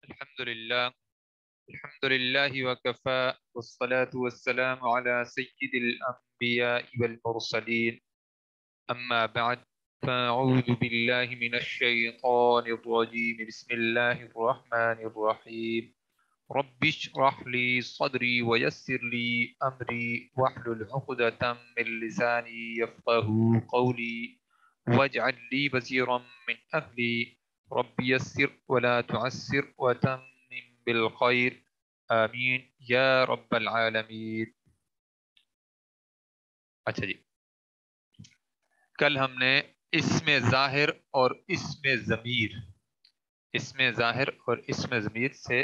الحمد لله وكفى والصلاة والسلام على سيد الأنبياء والمرسلين أما بعد فأعوذ بالله من الشيطان الرجيم بسم الله الرحمن الرحيم رب اشرح لي صدري ويسر لي أمري واحلل عقدة من لساني يفقه قولي واجعل لي وزيرا من أهلي رب يسر ولا تعسر وتمم بالخير آمین یا رب العالمین۔ اچھا جی، کل ہم نے اسم ظاہر اور اسم ضمیر سے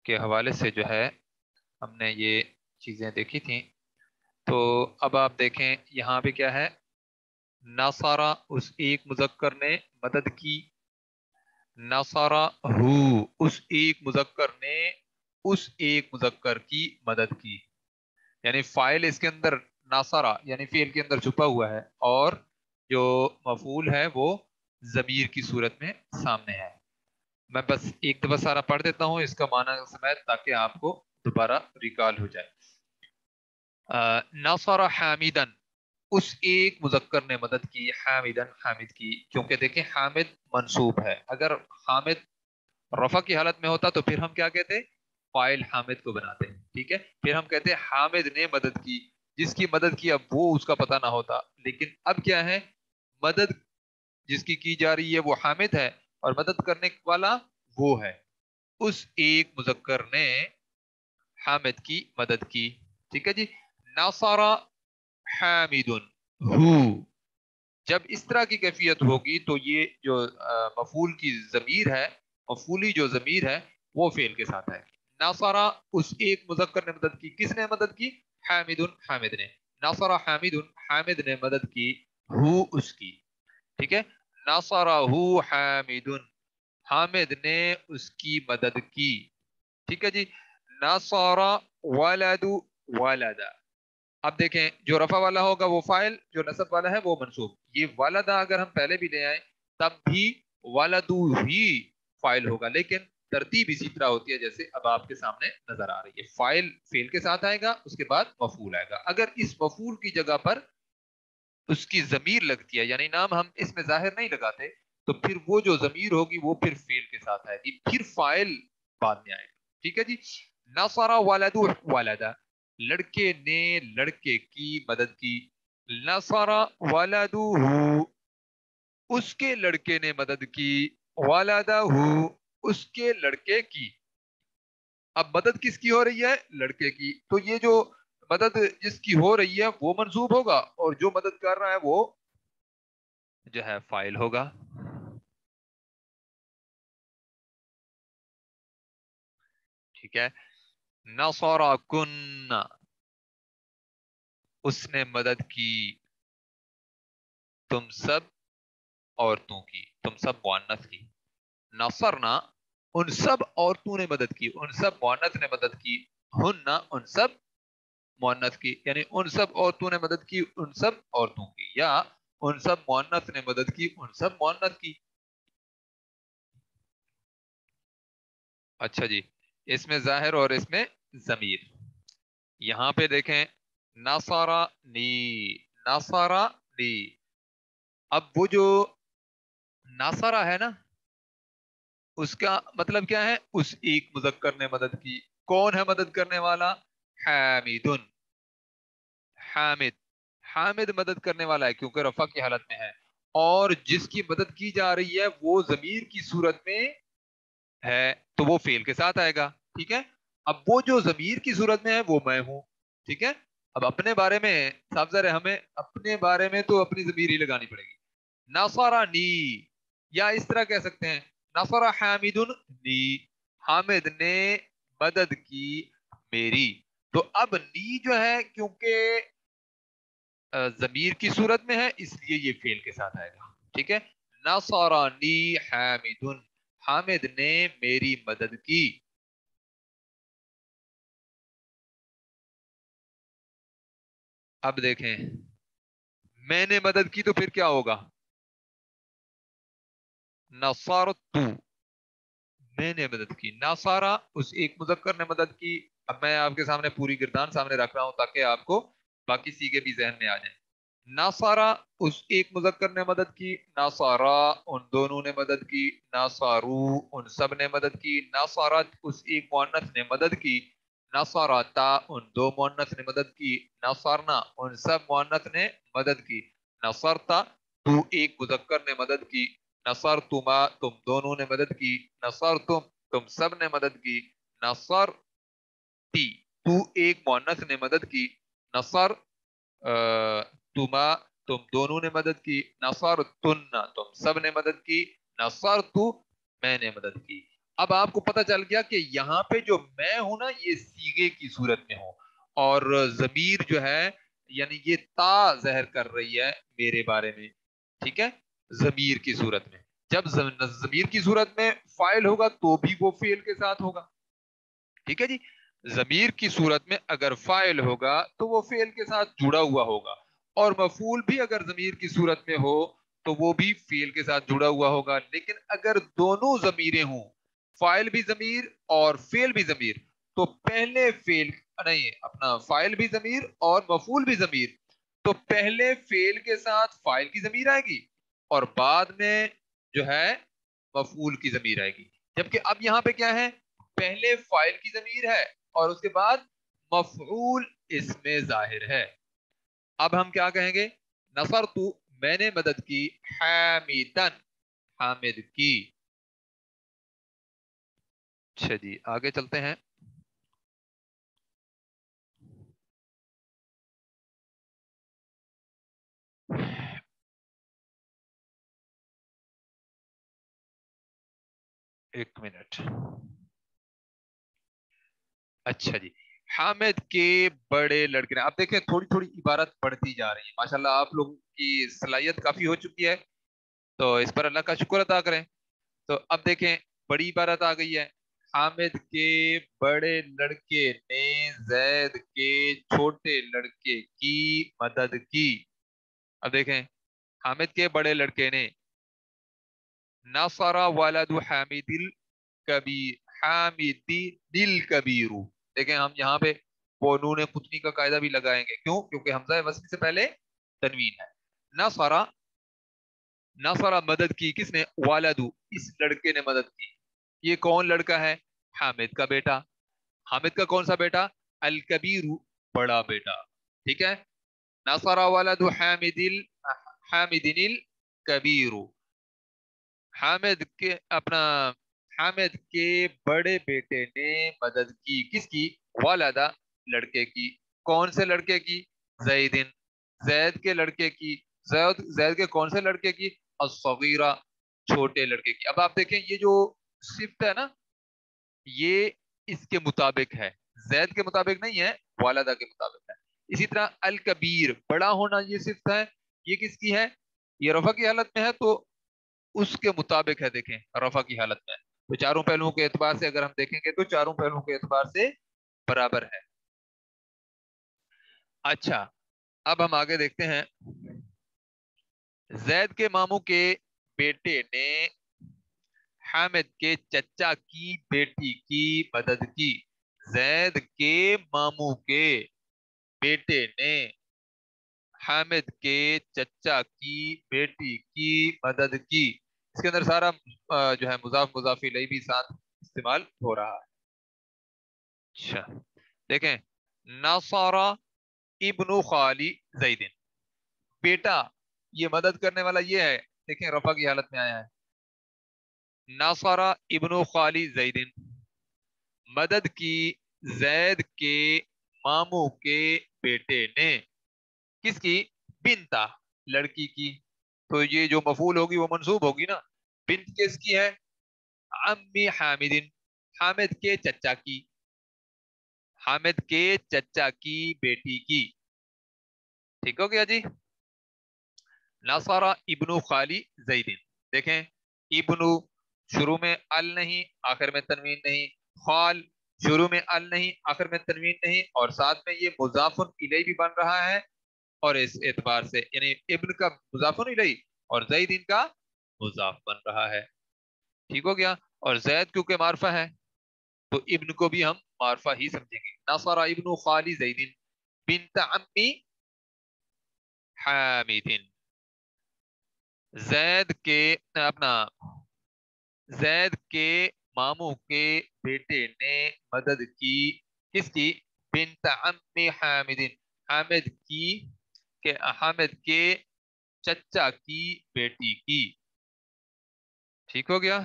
کے حوالے سے جو ہے ہم نے یہ چیزیں دیکھی تھیں۔ تو اب آپ دیکھیں یہاں پہ کیا ہے، ناصارہ اس ایک مذکر نے مدد کی، ناصارہ ہو اس ایک مذکر نے اس ایک مذکر کی مدد کی، یعنی فائل اس کے اندر ناصرہ یعنی فعل کے اندر چھپا ہوا ہے اور جو مفعول ہے وہ ضمیر کی صورت میں سامنے ہے۔ میں بس ایک دفعہ سارا پڑھ دیتا ہوں اس کا معنی سمیت تاکہ آپ کو دوبارہ ریکال ہو جائے۔ ناصر حامدن اس ایک مذکر نے مدد کی، حامدن حامد کی، کیونکہ دیکھیں حامد منصوب ہے، اگر حامد رفع کی حالت میں ہوتا تو پھر ہم کیا کہتے، فائل حامد کو بناتے ہیں، ٹھیک ہے، پھر ہم کہتے ہیں حامد نے مدد کی، جس کی مدد کی اب وہ اس کا پتہ نہ ہوتا، لیکن اب کیا ہے، مدد جس کی جا رہی ہے وہ حامد ہے اور مدد کرنے والا وہ ہے، اس ایک مذکر نے حامد کی مدد کی، ٹھیک ہے جی۔ ناصر حامد ہو، جب اس طرح کی کیفیت ہوگی تو یہ جو مفعول کی ضمیر ہے، مفعولی جو ضمیر ہے وہ فعل کے ساتھ ہے۔ ناصرہ اس ایک مذکر نے مدد کی، کس نے مدد کی، حامد حامد نے، ناصرہ حامد حامد نے مدد کی، ہو اس کی، ٹھیک ہے، ناصرہ حامد حامد نے اس کی مدد کی، ٹھیک ہے جی۔ ناصرہ ولد ولدا، اب دیکھیں جو رفع والا ہوگا وہ فائل، جو نصب والا ہے وہ منصوب، یہ والدہ اگر ہم پہلے بھی لے آئیں تب بھی ولدو ہی فائل ہوگا، لیکن ترتیب اسی طرح ہوتی ہے جیسے اب آپ کے سامنے نظر آ رہی ہے، فائل فعل کے ساتھ آئے گا، اس کے بعد مفعول آئے گا، اگر اس مفعول کی جگہ پر اس کی ضمیر لگتی ہے یعنی نام ہم اس میں ظاہر نہیں لگاتے تو پھر وہ جو ضمیر ہوگی وہ پھر فعل کے ساتھ آئے گی، پھر فائل بعد میں آئے گا، ٹھیک ہے جی۔ نصر ولد ولدا، لڑکے نے لڑکے کی مدد کی، نصر ولدہ اس کے لڑکے نے مدد کی، ولدہ اس کے لڑکے کی، اب مدد کس کی ہو رہی ہے، لڑکے کی، تو یہ جو مدد جس کی ہو رہی ہے وہ منصوب ہوگا اور جو مدد کر رہا ہے وہ جو ہے فائل ہوگا، ٹھیک ہے۔ نصر کن اس نے مدد کی تم سب عورتوں کی، تم سب مؤنث کی، نصرنا ان سب عورتوں نے مدد کی، ان سب مؤنث نے مدد کی، ہن ان سب مؤنث کی، یعنی ان سب عورتوں نے مدد کی ان سب عورتوں کی، یا ان سب مؤنث نے مدد کی ان سب مؤنث کی۔ اچھا جی، اس میں ظاہر اور اس میں ضمیر، یہاں پہ دیکھیں ناصارہ نی، ناصارہ نی، اب وہ جو ناصارہ ہے نا اس کا مطلب کیا ہے، اس ایک مذکر نے مدد کی، کون ہے مدد کرنے والا، حامدن، حامد، حامد مدد کرنے والا ہے کیونکہ رفع کی حالت میں ہے، اور جس کی مدد کی جا رہی ہے وہ ضمیر کی صورت میں ہے تو وہ فعل کے ساتھ آئے گا، ٹھیک ہے۔ اب وہ جو ضمیر کی صورت میں ہے وہ میں ہوں، ٹھیک ہے، اب اپنے بارے میں صاف ظاہر ہے ہمیں اپنے بارے میں تو اپنی ضمیر ہی لگانی پڑے گی، ناصرانی، یا اس طرح کہہ سکتے ہیں نصر حامد نی، حامد نے مدد کی میری، تو اب نی جو ہے کیونکہ ضمیر کی صورت میں ہے اس لیے یہ فعل کے ساتھ آئے گا، ٹھیک ہے۔ نصرانی حامد، حامد نے میری مدد کی، اب دیکھیں میں نے مدد کی تو پھر کیا ہوگا، نصرت میں نے مدد کی. ناصارا اس ایک مذکر نے مدد کی. اب میں آپ کے سامنے پوری گردان سامنے رکھ رہا ہوں تاکہ آپ کو باقی سیگے بھی ذہن میں آ جائیں. ناصارا اس ایک مذکر نے مدد کی. ناصارا ان دونوں نے مدد کی. ناصارو ان سب نے مدد کی. ناصارت اس ایک مؤنث نے مدد کی. ناصارتا ان دو مؤنث نے مدد کی. ناصارنا ان سب مؤنث نے مدد کی. نصرتا تو ایک مذکر نے مدد کی. نصرتما تم دونوں نے مدد کی. نصرتم تم سب نے مدد کی. نصرتی تو ایک مؤنث نے مدد کی. نصر تما تم دونوں نے مدد کی. نصرتن تم سب نے مدد کی. نصرتو میں نے مدد کی. اب آپ کو پتہ چل گیا کہ یہاں پہ جو میں ہوں نا یہ صیغے کی صورت میں ہوں اور ضمیر جو ہے یعنی یہ تا ظاہر کر رہی ہے میرے بارے میں. ٹھیک ہے, ضمیر کی صورت میں. جب ضمیر کی صورت میں فاعل ہوگا تو بھی وہ فعل کے ساتھ ہوگا. ٹھیک ہے جی, ضمیر کی صورت میں اگر فاعل ہوگا تو وہ فعل کے ساتھ جڑا ہوا ہوگا, اور مفعول بھی اگر ضمیر کی صورت میں ہو تو وہ بھی فعل کے ساتھ جڑا ہوا ہوگا. لیکن اگر دونوں ضمیریں ہوں, فاعل بھی ضمیر اور فعل بھی ضمیر, تو پہلے فعل نہیں اپنا فاعل بھی ضمیر اور مفعول بھی ضمیر, تو پہلے فعل کے ساتھ فاعل کی ضمیر آئے گی اور بعد میں جو ہے مفعول کی ضمیر آئے گی. جبکہ اب یہاں پہ کیا ہے, پہلے فاعل کی ضمیر ہے اور اس کے بعد مفعول اس میں ظاہر ہے. اب ہم کیا کہیں گے, نصرتو میں نے مدد کی, حامدن حامد کی. اچھا جی, آگے چلتے ہیں. ایک منٹ. اچھا جی, حامد کے بڑے لڑکے نے. اب دیکھیں تھوڑی تھوڑی عبارت بڑھتی جا رہی ہے. ماشاءاللہ آپ لوگوں کی صلاحیت کافی ہو چکی ہے, تو اس پر اللہ کا شکر ادا کریں. تو اب دیکھیں بڑی عبارت آ گئی ہے. حامد کے بڑے لڑکے نے زید کے چھوٹے لڑکے کی مدد کی. اب دیکھیں حامد کے بڑے لڑکے نے, نصر ولد حامد الکبیر حامد الکبیر. دیکھیں ہم یہاں پہ وہ نون قطنی کا قاعدہ بھی لگائیں گے. کیوں؟ کیونکہ حمزہ وصل سے پہلے تنوین ہے. نصر نصر مدد کی کس نے, والدو اس لڑکے نے مدد کی. یہ کون لڑکا ہے؟ حامد کا بیٹا. حامد کا کون سا بیٹا؟ الکبیر بڑا بیٹا. ٹھیک ہے, نصر ولد حامد الکبیر. حامد کے اپنا حامد کے بڑے بیٹے نے مدد کی کس کی؟ والدہ لڑکے کی. کون سے لڑکے کی؟ زیدن زید کے لڑکے کی. زید کے کون سے لڑکے کی؟ الصغیرہ چھوٹے لڑکے کی. اب آپ دیکھیں یہ جو صفت ہے نا یہ اس کے مطابق ہے, زید کے مطابق نہیں ہے, والدہ کے مطابق ہے. اسی طرح الکبیر بڑا ہونا یہ صفت ہے, یہ کس کی ہے؟ یہ رفع کی حالت میں ہے تو اس کے مطابق ہے. دیکھیں رفع کی حالت میں تو چاروں پہلوؤں کے اعتبار سے اگر ہم دیکھیں گے تو چاروں پہلوؤں کے اعتبار سے برابر ہے. اچھا اب ہم آگے دیکھتے ہیں. زید کے ماموں کے بیٹے نے حامد کے چچا کی بیٹی کی مدد کی. زید کے ماموں کے بیٹے نے حامد کے چچا کی بیٹی کی مدد کی. اس کے اندر سارا جو ہے مضاف مضاف الیہ بھی ساتھ استعمال ہو رہا ہے. اچھا دیکھیں, ناصارہ ابن خالی زیدن, بیٹا یہ مدد کرنے والا یہ ہے. دیکھیں رفع کی حالت میں آیا ہے. ناصارہ ابن خالی زیدن مدد کی زید کے ماموں کے بیٹے نے. کس کی؟ بنتا لڑکی کی. تو یہ جو مفعول ہوگی وہ منصوب ہوگی نا. بنت کس کی ہے؟ امی حامدن حامد کے چچا کی. حامد کے چچا کی بیٹی کی. ٹھیک ہو گیا جی. ناصارہ ابن خالی زیدن. دیکھیں ابن شروع میں ال نہیں آخر میں تنوین نہیں, خال شروع میں ال نہیں آخر میں تنوین نہیں, اور ساتھ میں یہ مضاف الیہ بھی بن رہا ہے. اور اس اعتبار سے یعنی ابن کا مضاف الیہ اور زیدن کا مضاف بن رہا ہے. ٹھیک ہو گیا. اور زید کیونکہ معرفہ ہے تو ابن کو بھی ہم معرفہ ہی سمجھیں گے. نصر ابن خالی زید بنت عمی حامد. زید کے اپنا زید کے ماموں کے بیٹے نے مدد کی. کس کی؟ بنت عمی حامد، حامد کی، کہ حامد کے چچا کی بیٹی کی. ٹھیک ہو گیا؟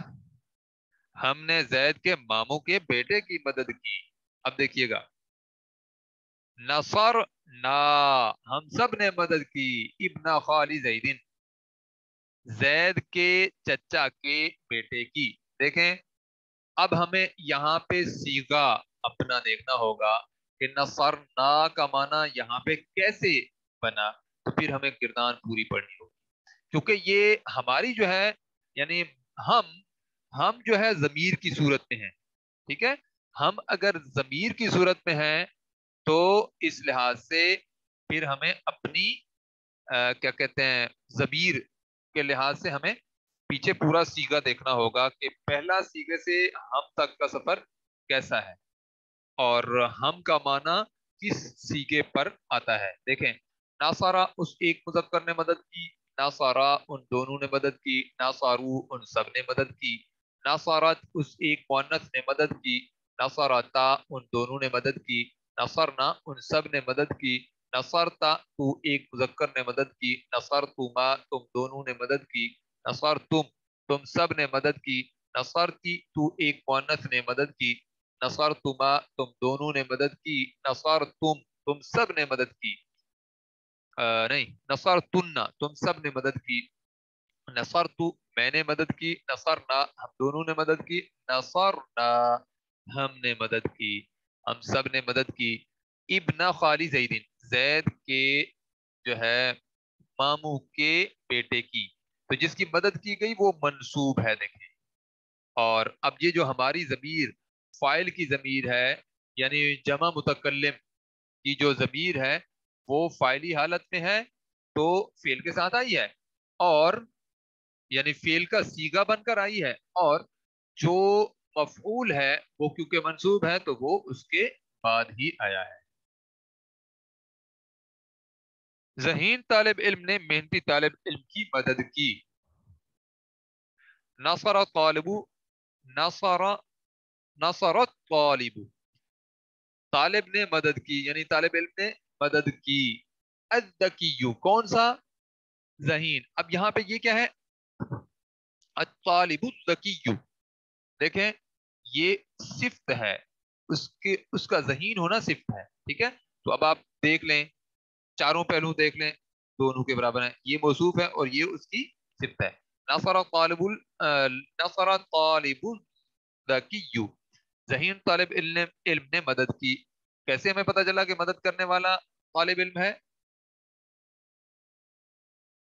ہم نے زید کے ماموں کے بیٹے کی مدد کی. اب دیکھیے گا، نصر نا، ہم سب نے مدد کی، ابن خالی زیدن، زید کے چچا کے بیٹے کی. دیکھیں اب ہمیں یہاں پہ صیغہ اپنا دیکھنا ہوگا کہ نصر نا کا معنی یہاں پہ کیسے بنا، تو پھر ہمیں کردان پوری پڑھنی ہوگی. کیونکہ یہ ہماری جو ہے، یعنی ہم ہم جو ہے ضمیر کی صورت میں ہیں. ٹھیک ہے، ہم اگر ضمیر کی صورت میں ہیں تو اس لحاظ سے پھر ہمیں اپنی کیا کہتے ہیں ضمیر کے لحاظ سے ہمیں پیچھے پورا سیگا دیکھنا ہوگا کہ پہلا سیگے سے ہم تک کا سفر کیسا ہے اور ہم کا معنی کس سیگے پر آتا ہے. دیکھیں ناصارہ اس ایک مذکر نے مدد کی، ناصارہ ان دونوں نے مدد کی، ناصارو ان سب نے مدد کی، ناصارت اس ایک مؤنث نے مدد کی، نصرتا ان دونوں نے مدد کی، نصرنا ان سب نے مدد کی، نصرتا تو ایک مذکر نے مدد کی، نصرتما تم دونوں نے مدد کی، نصرتم تم سب نے مدد کی، نصرتی تو ایک مؤنث نے مدد کی، نصرتما تم دونوں نے مدد کی، نصرتم تم سب نے مدد کی، نہیں نصرتن تم سب نے مدد کی، نصرت میں نے مدد کی، نصرنا ہم دونوں نے مدد کی، نصرنا ہم نے مدد کی، ہم سب نے مدد کی. ابن خالی زید زید کے جو ہے ماموں کے بیٹے کی، تو جس کی مدد کی گئی وہ منصوب ہے. دیکھیں اور اب یہ جو ہماری ضمیر فاعل کی ضمیر ہے، یعنی جمع متکلم کی جو ضمیر ہے وہ فاعلی حالت میں ہے تو فعل کے ساتھ آئی ہے، اور یعنی فعل کا صیغہ بن کر آئی ہے، اور جو مفعول ہے وہ کیونکہ منصوب ہے تو وہ اس کے بعد ہی آیا ہے. ذہین طالب علم نے محنتی طالب علم کی مدد کی. نصر طالب، نصر نصرت طالب، طالب نے مدد کی یعنی طالب علم نے مدد کی. الذکیو کون سا؟ ذہین. اب یہاں پہ یہ کیا ہے؟ الطالب الذکیو. دیکھیں یہ صفت ہے، اس کا ذہین ہونا صفت ہے. ٹھیک ہے، تو اب آپ دیکھ لیں چاروں پہلو دیکھ لیں دونوں کے برابر ہیں، یہ موصوف ہے اور یہ اس کی صفت ہے. نصر طالب نصر طالب الذکیو، ذہین طالب علم نے مدد کی. کیسے ہمیں پتہ چلا کہ مدد کرنے والا طالب علم ہے،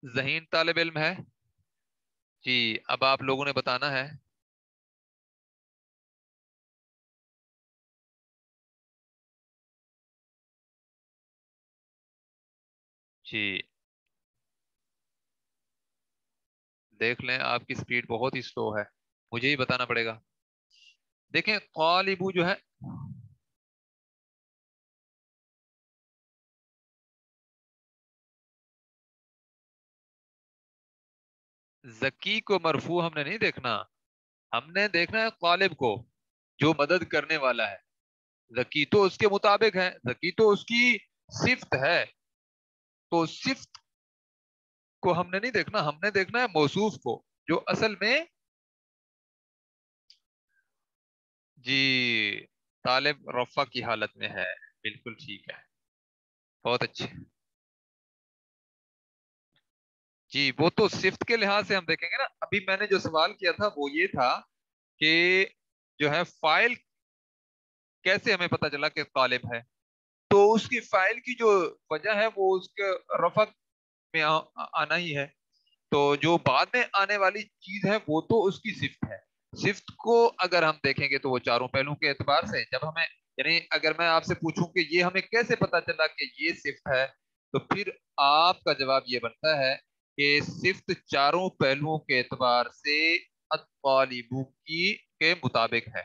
ذہین طالب علم ہے؟ جی اب آپ لوگوں نے بتانا ہے. جی دیکھ لیں آپ کی سپیڈ بہت ہی سلو ہے، مجھے ہی بتانا پڑے گا. دیکھیں طالبو جو ہے ذکی کو مرفوع ہم نے نہیں دیکھنا، ہم نے دیکھنا ہے طالب کو جو مدد کرنے والا ہے. ذکی تو اس کے مطابق ہے، ذکی تو اس کی صفت ہے، تو صفت کو ہم نے نہیں دیکھنا، ہم نے دیکھنا ہے موصوف کو جو اصل میں. جی طالب رفع کی حالت میں ہے، بالکل ٹھیک ہے، بہت اچھے. جی وہ تو صفت کے لحاظ سے ہم دیکھیں گے نا. ابھی میں نے جو سوال کیا تھا وہ یہ تھا کہ جو ہے فائل کیسے ہمیں پتہ چلا کہ طالب ہے، تو اس کی فائل کی جو وجہ ہے وہ اس کے رفع میں آنا ہی ہے. تو جو بعد میں آنے والی چیز ہے وہ تو اس کی صفت ہے. صفت کو اگر ہم دیکھیں گے تو وہ چاروں پہلوؤں کے اعتبار سے جب ہمیں، یعنی اگر میں آپ سے پوچھوں کہ یہ ہمیں کیسے پتا چلا کہ یہ صفت ہے، تو پھر آپ کا جواب یہ بنتا ہے کہ صفت چاروں پہلوؤں کے اعتبار سے الطالب کی کے مطابق ہے.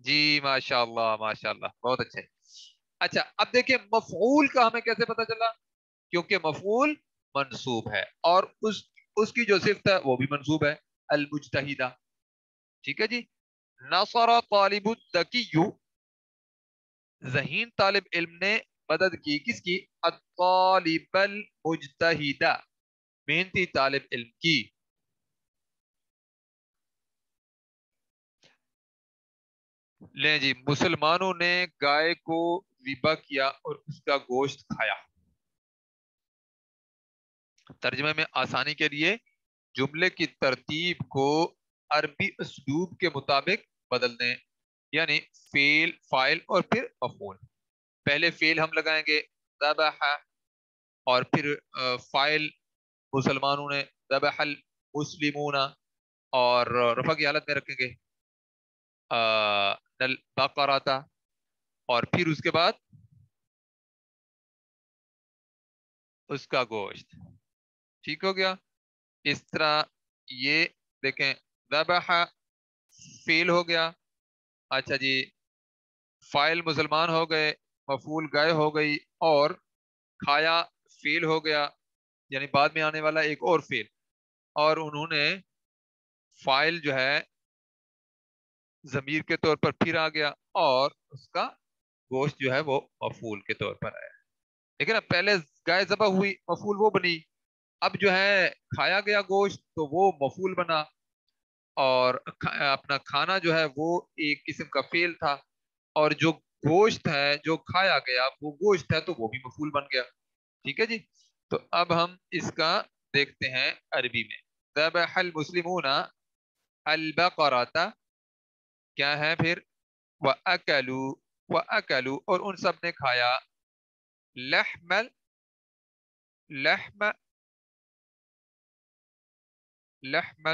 جی ماشاءاللہ ماشاءاللہ بہت اچھے. اچھا اب دیکھیں مفعول کا ہمیں کیسے پتا چلا؟ کیونکہ مفعول منصوب ہے اور اس کی جو صفت ہے وہ بھی منصوب ہے، المجتہدہ. ٹھیک ہے جی. نصر طالب الذکی، ذہین طالب علم نے مدد کی کس کی؟ الطالب المجتہدہ، محنتی طالب علم کی. لیں جی، مسلمانوں نے گائے کو ذبح کیا اور اس کا گوشت کھایا. ترجمے میں آسانی کے لیے جملے کی ترتیب کو عربی اسلوب کے مطابق بدل دیں، یعنی فعل، فاعل اور پھر مفعول. پہلے فعل ہم لگائیں گے ذبح، اور پھر فاعل مسلمانوں نے، ذبح المسلمون، اور رفع کی حالت میں رکھیں گے البقرۃ، اور پھر اس کے بعد اس کا گوشت. ٹھیک ہو گیا. اس طرح یہ دیکھیں، ذبح فعل ہو گیا. اچھا جی، فاعل مسلمان ہو گئے، مفعول گائے ہو گئی، اور کھایا فعل ہو گیا، یعنی بعد میں آنے والا ایک اور فعل. اور انہوں نے فاعل جو ہے ضمیر کے طور پر پھر آ گیا، اور اس کا گوشت جو ہے وہ مفعول کے طور پر آیا. لیکن اب پہلے گائے ذبح ہوئی، مفعول وہ بنی. اب جو ہے کھایا گیا گوشت تو وہ مفعول بنا، اور اپنا کھانا جو ہے وہ ایک قسم کا فعل تھا، اور جو گوشت ہے جو کھایا گیا وہ گوشت ہے تو وہ بھی مفعول بن گیا. ٹھیک ہے جی. تو اب ہم اس کا دیکھتے ہیں عربی میں. ذبح المسلمون البقرۃ، کیا ہے پھر؟ وَأَكَلُوا، وَأَكَلُوا، اور ان سب نے کھایا لحم لحم لحم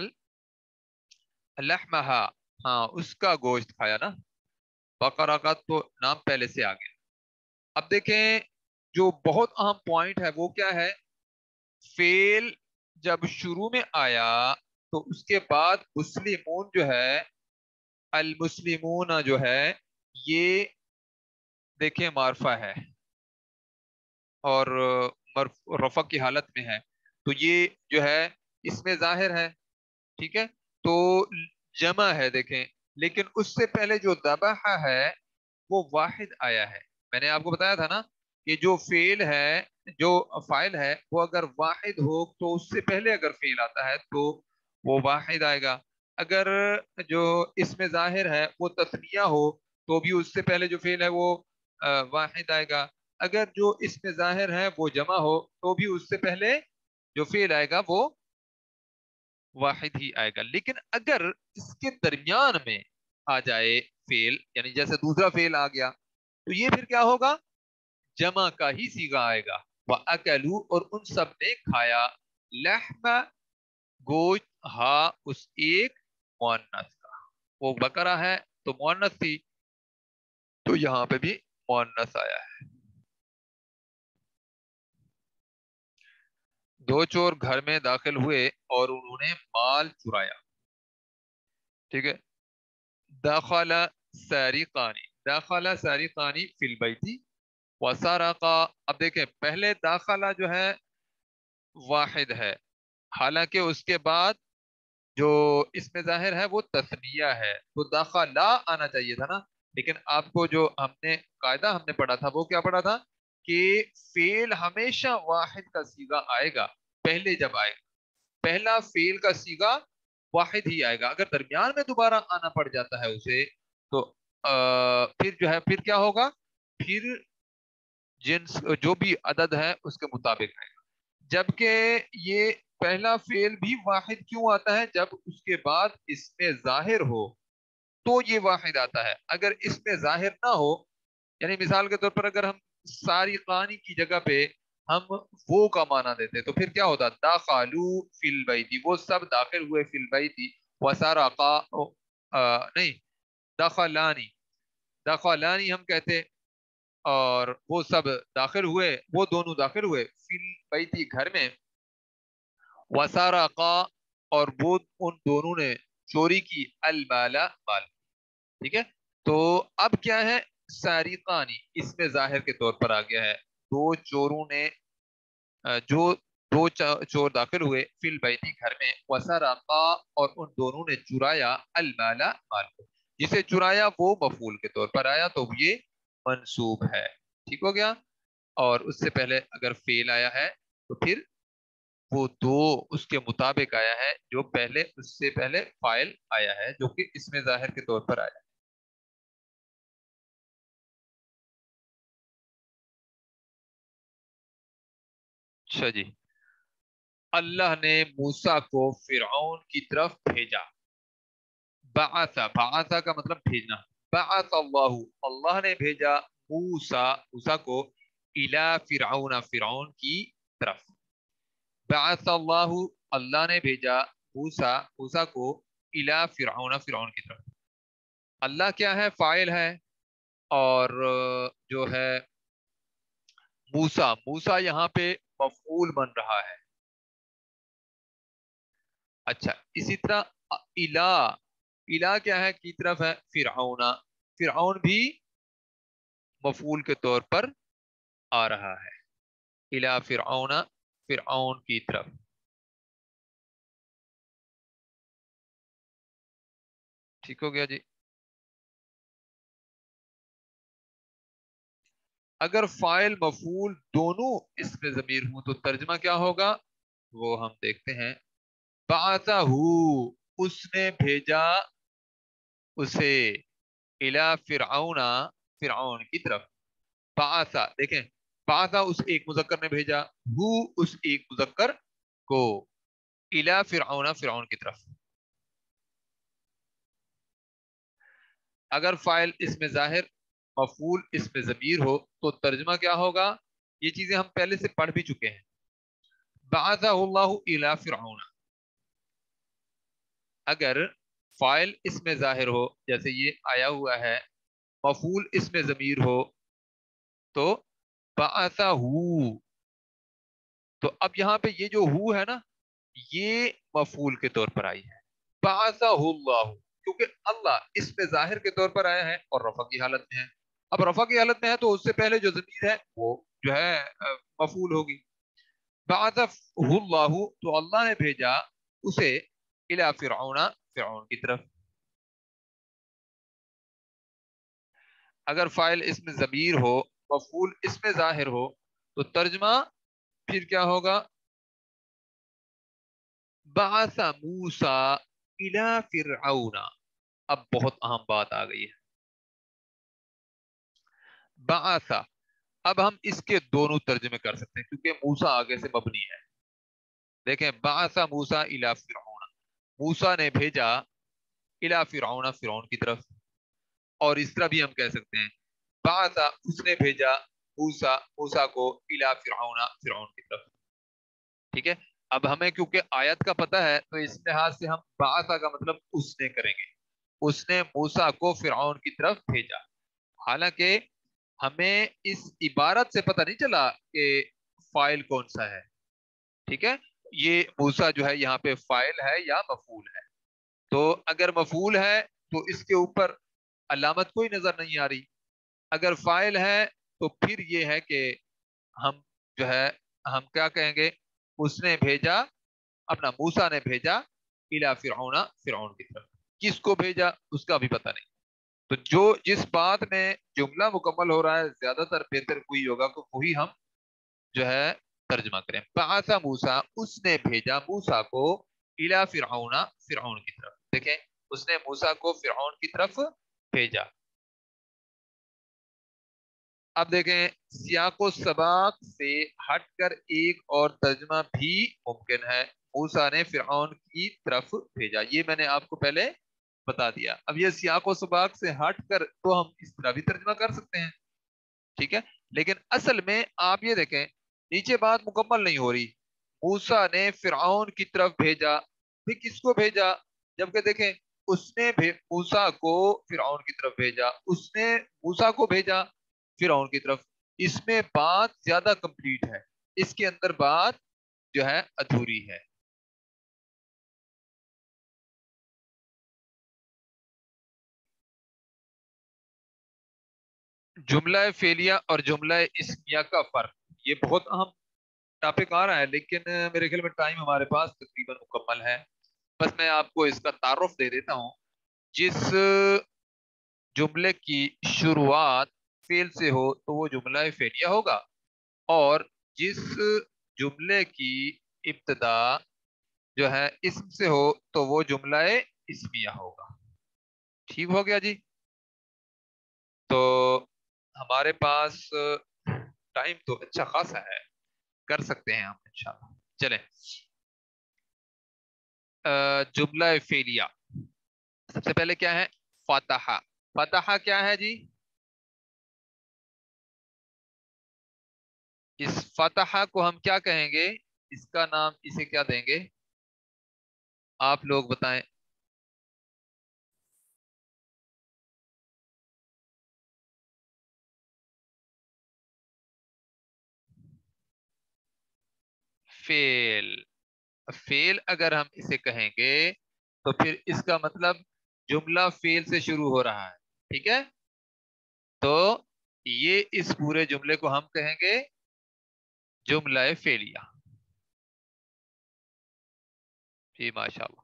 لحمہا، ہاں اس کا گوشت کھایا نا. بقرہ کا تو نام پہلے سے آ گیا. اب دیکھیں جو بہت اہم پوائنٹ ہے وہ کیا ہے؟ فعل جب شروع میں آیا تو اس کے بعد مسلمون جو ہے، المسلمون جو ہے، یہ دیکھیں معرفہ ہے اور رفع کی حالت میں ہے، تو یہ جو ہے اس میں ظاہر ہے. ٹھیک ہے. تو جمع ہے دیکھیں، لیکن اس سے پہلے جو ذبح ہے وہ واحد آیا ہے. میں نے آپ کو بتایا تھا نا کہ جو فعل ہے، جو فاعل ہے، وہ اگر واحد ہو تو اس سے پہلے اگر فعل آتا ہے تو وہ واحد آئے گا. اگر جو اس میں ظاہر ہے وہ تثنیہ ہو تو بھی اس سے پہلے جو فعل ہے وہ واحد آئے گا. اگر جو اس میں ظاہر ہے وہ جمع ہو تو بھی اس سے پہلے جو فعل آئے گا وہ واحد ہی آئے گا. لیکن اگر اس کے درمیان میں آ جائے فعل، یعنی جیسے دوسرا فعل آ گیا، تو یہ پھر کیا ہوگا؟ جمع کا ہی صیغہ آئے گا. وَأَكَلُوا، اور ان سب نے کھایا لحم گوشت، ہا اس ایک مؤنث کا. وہ بقرہ ہے تو مؤنث تھی، تو یہاں پہ بھی مؤنث آیا ہے. دو چور گھر میں داخل ہوئے اور انہوں نے مال چرایا. ٹھیک ہے. دخل سارقانی، دخل سارقانی فی البیت وسرقا. اب دیکھیں پہلے داخلہ جو ہے واحد ہے، حالانکہ اس کے بعد جو اس میں ظاہر ہے وہ تثنیہ ہے، تو داخلہ آنا چاہیے تھا نا. لیکن آپ کو جو قاعدہ ہم نے پڑھا تھا وہ کیا پڑھا تھا کہ فعل ہمیشہ واحد کا صیغہ آئے گا پہلے. جب آئے گا پہلا فعل کا صیغہ واحد ہی آئے گا. اگر درمیان میں دوبارہ آنا پڑ جاتا ہے اسے تو پھر جو ہے پھر کیا ہوگا؟ پھر جنس جو بھی عدد ہے اس کے مطابق آئے گا. جبکہ یہ پہلا فعل بھی واحد کیوں آتا ہے؟ جب اس کے بعد اس میں ظاہر ہو تو یہ واحد آتا ہے. اگر اس میں ظاہر نہ ہو، یعنی مثال کے طور پر اگر ہم سارقانی کی جگہ پہ ہم وہ کا معنی دیتے تو پھر کیا ہوتا؟ داخلو فی البیت، وہ سب داخل ہوئے فی البیت. وسرقا نہیں، دخلانی، دخلانی ہم کہتے، اور وہ سب داخل ہوئے، وہ دونوں داخل ہوئے فی البیت گھر میں. وسرقا اور وہ ان دونوں نے چوری کی المالا مال. ٹھیک ہے. تو اب کیا ہے, سارقانی اس میں ظاہر کے طور پر آ گیا ہے. دو چوروں نے جو دو چور داخل ہوئے فی البیتی گھر میں, وسرقا اور ان دونوں نے چرایا المالا مال کو. جسے چرایا وہ مفعول کے طور پر آیا تو یہ منصوب ہے. ٹھیک ہو گیا. اور اس سے پہلے اگر فعل آیا ہے تو پھر وہ دو اس کے مطابق آیا ہے جو پہلے اس سے پہلے فاعل آیا ہے جو کہ اس میں ظاہر کے طور پر آیا ہے. اچھا جی. اللہ نے موسیٰ کو فرعون کی طرف بھیجا. بعث, بعث کا مطلب بھیجنا. بعث اللہ, اللہ نے بھیجا موسیٰ, موسیٰ کو الی فرعون, فرعون کی طرف. بعث اللہ, اللہ نے بھیجا موسیٰ, موسیٰ کو الی فرعون, فرعون کی طرف. اللہ کیا ہے, فاعل ہے. اور جو ہے موسیٰ, موسیٰ یہاں پہ مفعول بن رہا ہے. اچھا, اسی طرح الا, الا کیا ہے, کی طرف ہے, فرعون, فرعون بھی مفعول کے طور پر آ رہا ہے. الا فرعون, فرعون کی طرف. ٹھیک ہو گیا جی. اگر فاعل مفعول دونوں اس میں ضمیر ہوں تو ترجمہ کیا ہوگا, وہ ہم دیکھتے ہیں. بعثہ, اس نے بھیجا اسے, الی فرعون, فرعون کی طرف. بعثہ, دیکھیں, بعثہ اس ایک مذکر نے بھیجا, ہو اس ایک مذکر کو, الی فرعون, فرعون کی طرف. اگر فاعل اس میں ظاہر, مفعول اس میں ضمیر ہو تو ترجمہ کیا ہوگا, یہ چیزیں ہم پہلے سے پڑھ بھی چکے ہیں. بعثہ اللہ الی فرعون. اگر فاعل اس میں ظاہر ہو جیسے یہ آیا ہوا ہے, مفعول اس میں ضمیر ہو تو بعثہ, تو اب یہاں پہ یہ جو ہو ہے نا, یہ مفعول کے طور پر آئی ہے. بعثہ اللہ, کیونکہ اللہ اس میں ظاہر کے طور پر آیا ہے اور رفع کی حالت میں ہے. اب رفع کی حالت میں ہے تو اس سے پہلے جو ضمیر ہے وہ جو ہے مفعول ہوگی. بعثہ اللہ, تو اللہ نے بھیجا اسے الی فرعون, فرعون کی طرف. اگر فاعل اس میں ضمیر ہو, مفعول اس میں ظاہر ہو تو ترجمہ پھر کیا ہوگا, بعث موسیٰ الی فرعون. اب بہت اہم بات آ گئی ہے. بعث, اب ہم اس کے دونوں ترجمے کر سکتے ہیں کیونکہ موسیٰ آگے سے مبنی ہے. دیکھیں, بعث موسیٰ الی فرعون, موسیٰ نے بھیجا الی فرعون, فرعون کی طرف. اور اس طرح بھی ہم کہہ سکتے ہیں, بعث اس نے بھیجا موسیٰ, موسیٰ کو الی فرعون, فرعون کی طرف. ٹھیک ہے. اب ہمیں کیونکہ آیت کا پتہ ہے تو اس لحاظ سے ہم بعث کا مطلب اس نے کریں گے. اس نے موسیٰ کو فرعون کی طرف بھیجا. حالانکہ ہمیں اس عبارت سے پتہ نہیں چلا کہ فاعل کون سا ہے. ٹھیک ہے. یہ موسیٰ جو ہے یہاں پہ فاعل ہے یا مفعول ہے. تو اگر مفعول ہے تو اس کے اوپر علامت کوئی نظر نہیں آ رہی. اگر فاعل ہے تو پھر یہ ہے کہ ہم جو ہے ہم کیا کہیں گے, اس نے بھیجا, اپنا موسیٰ نے بھیجا الی فرعون, فرعون کی طرف. کس کو بھیجا اس کا بھی پتہ نہیں. تو جو جس بات میں جملہ مکمل ہو رہا ہے زیادہ تر بہتر وہی ہوگا کہ وہی ہم جو ہے ترجمہ کریں. بعث موسیٰ, اس نے بھیجا موسیٰ کو الی فرعون, فرعون کی طرف. دیکھیں, اس نے موسیٰ کو فرعون کی طرف بھیجا. اب دیکھیں, سیاق و سباق سے ہٹ کر ایک اور ترجمہ بھی ممکن ہے. موسیٰ نے فرعون کی طرف بھیجا, یہ میں نے آپ کو پہلے بتا دیا. اب یہ سیاق و سباق سے ہٹ کر تو ہم اس طرح بھی ترجمہ کر سکتے ہیں. ٹھیک ہے. لیکن اصل میں آپ یہ دیکھیں, نیچے بات مکمل نہیں ہو رہی. موسیٰ نے فرعون کی طرف بھیجا, پھر کس کو بھیجا, جبکہ دیکھیں اس نے موسیٰ کو فرعون کی طرف بھیجا, اس نے موسیٰ کو بھیجا فرعون کی طرف. اس میں بات زیادہ کمپلیٹ ہے, اس کے اندر بات جو ہے ادھوری ہے. جملہ فعلیہ اور جملہ اسمیہ کا فرق، یہ بہت اہم ٹاپک آ رہا ہے، لیکن میرے خیال میں ٹائم ہمارے پاس تقریباً مکمل ہے. بس میں آپ کو اس کا تعارف دے دیتا ہوں. جس جملے کی شروعات فعل سے ہو تو وہ جملہ فعلیہ ہوگا، اور جس جملے کی ابتدا جو ہے اسم سے ہو تو وہ جملہ اسمیہ ہوگا. ٹھیک ہو گیا جی؟ تو ہمارے پاس ٹائم تو اچھا خاصا ہے، کر سکتے ہیں ہم انشاءاللہ. چلیں، جملہ فعلیہ سب سے پہلے کیا ہے؟ فتح. فتح کیا ہے جی؟ اس فتح کو ہم کیا کہیں گے؟ اس کا نام اسے کیا دیں گے؟ آپ لوگ بتائیں. فیل. فیل اگر ہم اسے کہیں گے تو پھر اس کا مطلب جملہ فیل سے شروع ہو رہا ہے. ٹھیک ہے؟ تو یہ اس پورے جملے کو ہم کہیں گے جملہ فعلیہ. جی ماشاء اللہ.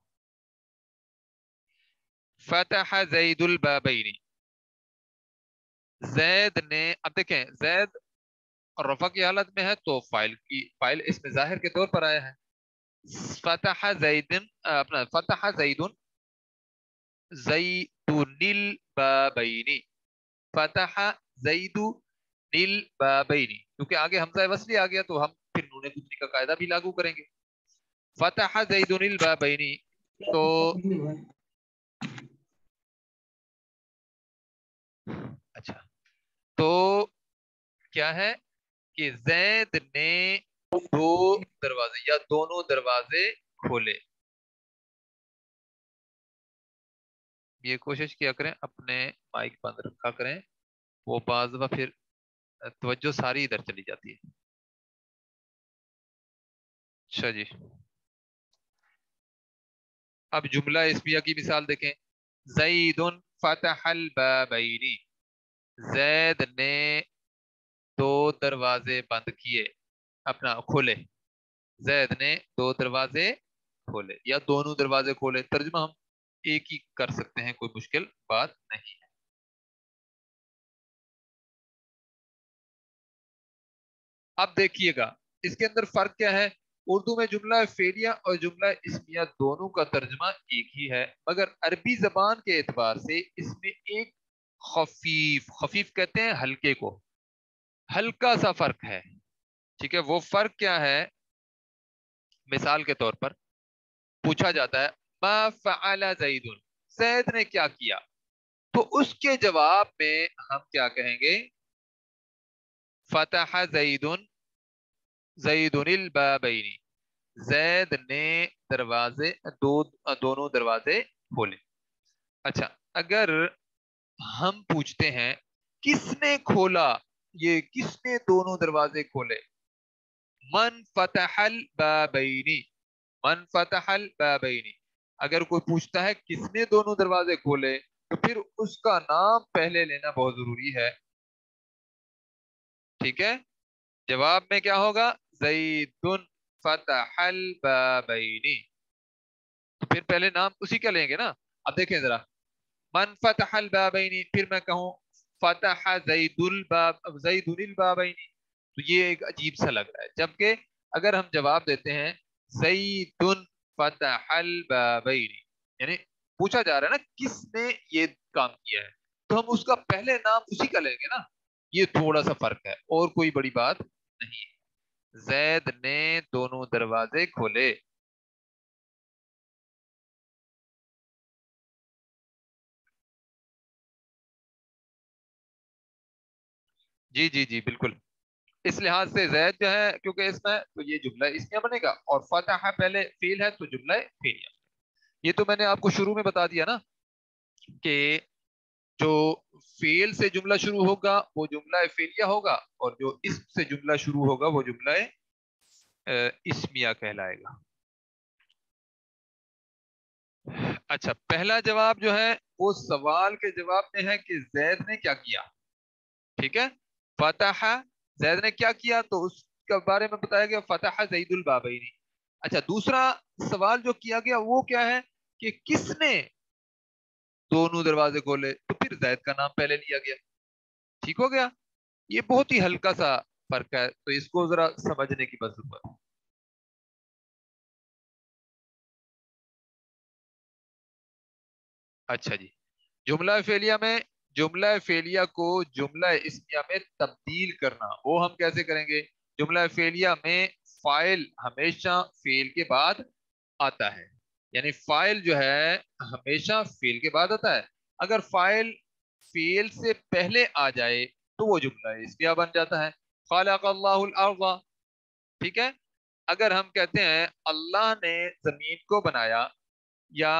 فتح زید البابین. زید نے، اب دیکھیں زید رفع کی حالت میں ہے تو فائل اس میں ظاہر کے طور پر آیا ہے. فتح زید، اپنا فتح زید زیدن البابین. فتح زید البابین، کیونکہ آگے حمزہ وصلی آ گیا تو ہم پھر نون گتنی کا قاعدہ بھی لاگو کریں گے. فتح زید البابین. تو اچھا، تو کیا ہے کہ زید نے دو دروازے یا دونوں دروازے کھولے. یہ کوشش کیا کریں اپنے مائک بند رکھا کریں، وہ بعض دفعہ پھر توجہ ساری ادھر چلی جاتی ہے. اچھا جی، اب جملہ اسمیہ کی مثال دیکھیں. زید فتح البابین. زید نے دو دروازے بند کیے، اپنا کھولے. زید نے دو دروازے کھولے یا دونوں دروازے کھولے، ترجمہ ہم ایک ہی کر سکتے ہیں، کوئی مشکل بات نہیں ہے. اب دیکھیے گا اس کے اندر فرق کیا ہے. اردو میں جملہ فعلیہ اور جملہ اسمیہ دونوں کا ترجمہ ایک ہی ہے، مگر عربی زبان کے اعتبار سے اس میں ایک خفیف، خفیف کہتے ہیں ہلکے کو، ہلکا سا فرق ہے. ٹھیک ہے؟ وہ فرق کیا ہے؟ مثال کے طور پر پوچھا جاتا ہے ما فعل زید، زید نے کیا کیا؟ تو اس کے جواب میں ہم کیا کہیں گے؟ فتح زید زید البابین. زید نے دروازے دونوں دروازے کھولے. اچھا، اگر ہم پوچھتے ہیں کس نے کھولا، یہ کس نے دونوں دروازے کھولے؟ من فتح البابین. من فتح البابین. اگر کوئی پوچھتا ہے کس نے دونوں دروازے کھولے تو پھر اس کا نام پہلے لینا بہت ضروری ہے. ٹھیک ہے؟ جواب میں کیا ہوگا؟ زید فتح البابین. تو پھر پہلے نام اسی کا لیں گے نا. اب دیکھیں ذرا، من فتح البابین، پھر میں کہوں فتح زید البابین، تو یہ ایک عجیب سا لگ رہا ہے. جبکہ اگر ہم جواب دیتے ہیں زید فتح البابین، یعنی پوچھا جا رہا ہے نا کس نے یہ کام کیا ہے، تو ہم اس کا پہلے نام اسی کا لیں گے نا. یہ تھوڑا سا فرق ہے اور کوئی بڑی بات نہیں ہے. زید نے دونوں دروازے کھولے. جی جی جی بالکل. اس لحاظ سے زید جو ہے کیونکہ اس میں تو یہ جملہ اسمیہ بنے گا، اور فتح پہلے فیل ہے تو جملہ فعلیہ. یہ تو میں نے آپ کو شروع میں بتا دیا نا کہ جو فیل سے جملہ شروع ہوگا وہ جملہ فعلیہ ہوگا، اور جو اسم سے جملہ شروع ہوگا وہ جملہ اسمیہ کہلائے گا. اچھا، پہلا جواب جو ہے وہ سوال کے جواب میں ہے کہ زید نے کیا کیا. ٹھیک ہے. فتح زید نے کیا کیا تو اس کے بارے میں بتایا گیا فتح زید البابین. اچھا دوسرا سوال جو کیا گیا وہ کیا ہے کہ کس نے دونوں دروازے کھولے تو پھر زید کا نام پہلے لیا گیا. ٹھیک ہو گیا. یہ بہت ہی ہلکا سا فرق ہے تو اس کو ذرا سمجھنے کی بس ضرورت ہے. اچھا جی. جملہ فعلیہ میں جملہ فعلیہ کو جملہ اسمیہ میں تبدیل کرنا وہ ہم کیسے کریں گے؟ جملہ فعلیہ میں فاعل ہمیشہ فعل کے بعد آتا ہے. یعنی فاعل جو ہے ہمیشہ فعل کے بعد آتا ہے. اگر فاعل فعل سے پہلے آ جائے تو وہ جملہ اسمیہ بن جاتا ہے. خلق اللہ الارض. ٹھیک ہے. اگر ہم کہتے ہیں اللہ نے زمین کو بنایا یا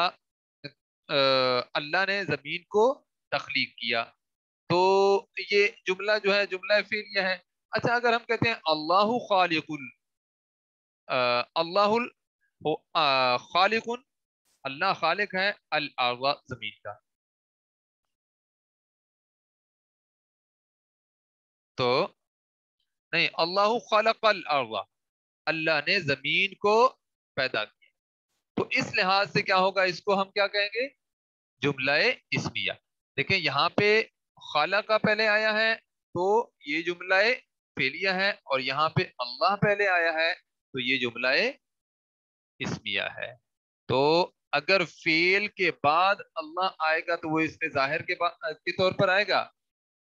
اللہ نے زمین کو تخلیق کیا تو یہ جملہ جو ہے جملہ فعلیہ ہے. اچھا اگر ہم کہتے ہیں اللہ خالق اللہ خالق، اللہ خالق ہے الارض زمین کا، تو نہیں اللہ خلق الارض، اللہ نے زمین کو پیدا کیا. تو اس لحاظ سے کیا ہوگا، اس کو ہم کیا کہیں گے؟ جملہ اسمیہ. دیکھیں یہاں پہ خالق کا پہلے آیا ہے تو یہ جملہ فعلیہ ہے، اور یہاں پہ اللہ پہلے آیا ہے تو یہ جملہ اسمیہ ہے. تو اگر فعل کے بعد اللہ آئے گا تو وہ اس میں ظاہر کے طور پر آئے گا،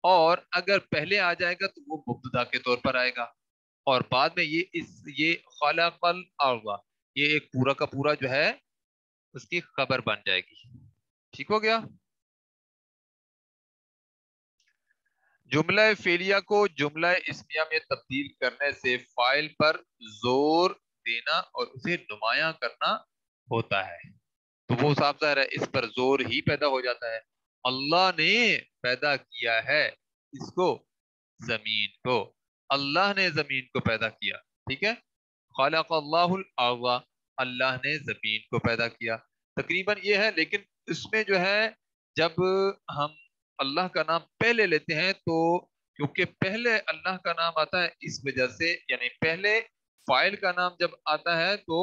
اور اگر پہلے آ جائے گا تو وہ مبتدا کے طور پر آئے گا، اور بعد میں یہ خلق الارض یہ ایک پورا کا پورا جو ہے اس کی خبر بن جائے گی. ٹھیک ہو گیا. جملہ فعلیہ کو جملہ اسمیہ میں تبدیل کرنے سے فاعل پر زور دینا اور اسے نمایاں کرنا ہوتا ہے. تو وہ صاف ظاہر ہے اس پر زور ہی پیدا ہو جاتا ہے. اللہ نے پیدا کیا ہے اس کو، زمین کو، اللہ نے زمین کو پیدا کیا. ٹھیک ہے. خلق اللہ الارض، اللہ نے زمین کو پیدا کیا. تقریباً یہ ہے، لیکن اس میں جو ہے جب ہم اللہ کا نام پہلے لیتے ہیں تو کیونکہ پہلے اللہ کا نام آتا ہے اس وجہ سے، یعنی پہلے فاعل کا نام جب آتا ہے تو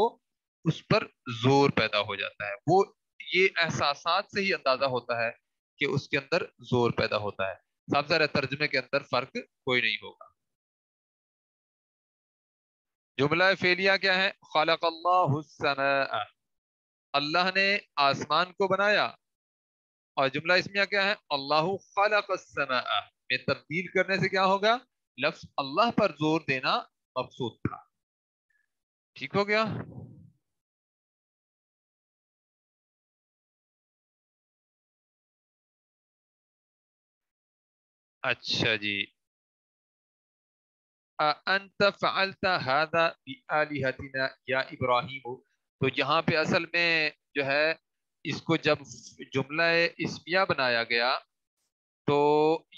اس پر زور پیدا ہو جاتا ہے. وہ یہ احساسات سے ہی اندازہ ہوتا ہے کہ اس کے اندر زور پیدا ہوتا ہے. صاف ظاہر ہے ترجمے کے اندر فرق کوئی نہیں ہوگا. جملہ فعلیہ کیا ہے؟ خلق اللہ السماء، اللہ نے آسمان کو بنایا. اور جملہ اسمیہ کیا ہے؟ اللہ خلق السماء میں تبدیل کرنے سے کیا ہوگا؟ لفظ اللہ پر زور دینا مقصود تھا. ٹھیک ہو گیا. اچھا جی. انت فعلت هذا بآلهتنا یا ابراہیم. تو یہاں پہ اصل میں جو ہے اس کو جب جملہ اسمیہ بنایا گیا تو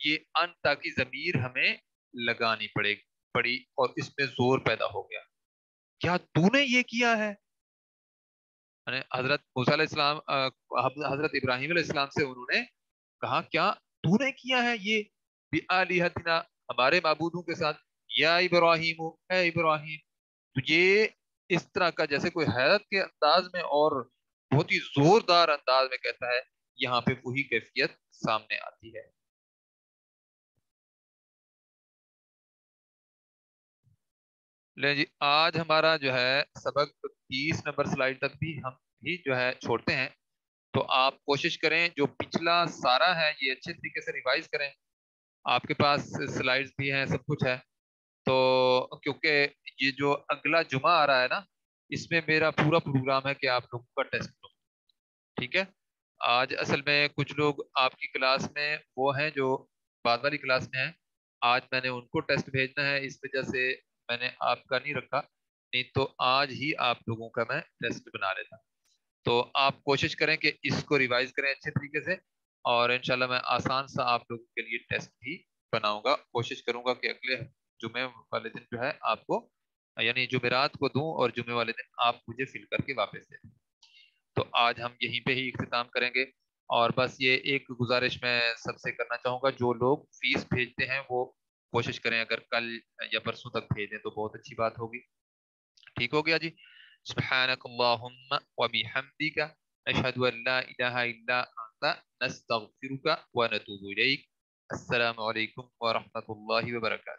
یہ انت کی ضمیر ہمیں لگانی پڑی اور اس میں زور پیدا ہو گیا. کیا تو نے یہ کیا ہے؟ یعنی حضرت موسیٰ علیہ السلام حضرت ابراہیم علیہ السلام سے انہوں نے کہا کیا تو نے کیا ہے یہ بآلہتنا ہمارے معبودوں کے ساتھ؟ یا ابراہیم، اے ابراہیم. تو یہ اس طرح کا جیسے کوئی حیرت کے انداز میں اور بہت ہی زوردار انداز میں کہتا ہے، یہاں پہ وہی کیفیت سامنے آتی ہے. لیں جی آج ہمارا جو ہے سبق 30 نمبر سلائیڈ تک بھی ہم ہی جو ہے چھوڑتے ہیں. تو آپ کوشش کریں جو پچھلا سارا ہے یہ اچھے طریقے سے ریوائز کریں. آپ کے پاس سلائیڈز بھی ہیں، سب کچھ ہے. تو کیونکہ یہ جو اگلا جمعہ آ رہا ہے نا اس میں میرا پورا پروگرام ہے کہ آپ لوگوں کا ٹیسٹ لو. ٹھیک ہے. آج اصل میں کچھ لوگ آپ کی کلاس میں وہ ہیں جو بعد والی کلاس میں ہیں، آج میں نے ان کو ٹیسٹ بھیجنا ہے اس وجہ سے میں نے آپ کا نہیں رکھا، نہیں تو آج ہی آپ لوگوں کا میں ٹیسٹ بنا لیتا. تو آپ کوشش کریں کہ اس کو ریوائز کریں اچھے طریقے سے، اور انشاءاللہ میں آسان سا آپ لوگوں کے لیے ٹیسٹ بھی بناؤں گا. کوشش کروں گا کہ اگلے جمعے والے دن جو ہے آپ کو یعنی جمعرات کو دوں اور جمعے والے دن آپ مجھے فل کر کے واپس دیں. تو آج ہم یہیں پہ ہی اختتام کریں گے. اور بس یہ ایک گزارش میں سب سے کرنا چاہوں گا، جو لوگ فیس بھیجتے ہیں وہ کوشش کریں اگر کل یا پرسوں تک بھیجیں تو بہت اچھی بات ہوگی. ٹھیک ہو گیا جی. سبحانک اللہم و بحمدک اشہد ان لا الہ الا انت نستغفرک و نتوب الیک. السلام علیکم ورحمۃ اللہ وبرکاتہ.